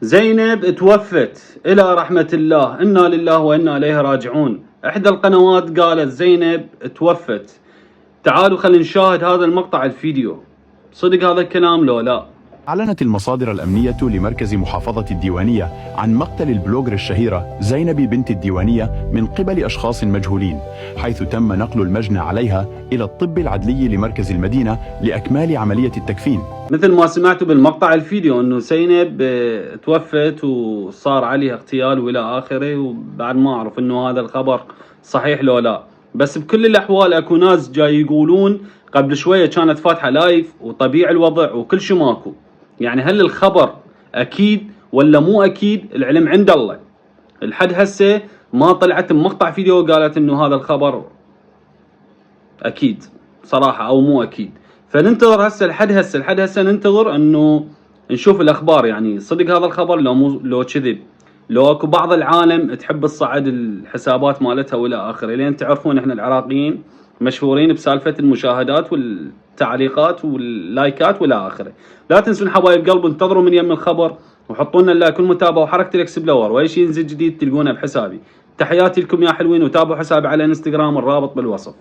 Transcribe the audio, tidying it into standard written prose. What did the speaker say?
زينب توفت إلى رحمة الله، إنا لله وإنا إليه راجعون. إحدى القنوات قالت زينب توفت. تعالوا خلينا نشاهد هذا المقطع الفيديو، صدق هذا الكلام لو لا؟ أعلنت المصادر الأمنية لمركز محافظة الديوانية عن مقتل البلوجر الشهيرة زينب بنت الديوانية من قبل أشخاص مجهولين، حيث تم نقل المجني عليها إلى الطب العدلي لمركز المدينة لأكمال عملية التكفين. مثل ما سمعتوا بالمقطع الفيديو انه زينب توفت وصار عليها اغتيال والى اخره، وبعد ما اعرف انه هذا الخبر صحيح لو لا. بس بكل الاحوال اكو ناس جاي يقولون قبل شويه كانت فاتحه لايف وطبيعي الوضع وكل شيء ماكو. يعني هل الخبر اكيد ولا مو اكيد؟ العلم عند الله. الحد هسه ما طلعت بمقطع فيديو قالت انه هذا الخبر اكيد صراحه او مو اكيد. فننتظر هسه الحد هسه ننتظر انه نشوف الاخبار، يعني صدق هذا الخبر لو مو لو كذب. لو اكو بعض العالم تحب تصعد الحسابات مالتها والى اخره، لين تعرفون احنا العراقيين مشهورين بسالفه المشاهدات والتعليقات واللايكات والى اخره. لا تنسون حبايب قلب، انتظروا من يم الخبر وحطوا لنا اللايك والمتابعه وحركه الاكس بلور، واي شيء ينزل جديد تلقونه بحسابي. تحياتي لكم يا حلوين، وتابعوا حسابي على انستغرام، الرابط بالوصف.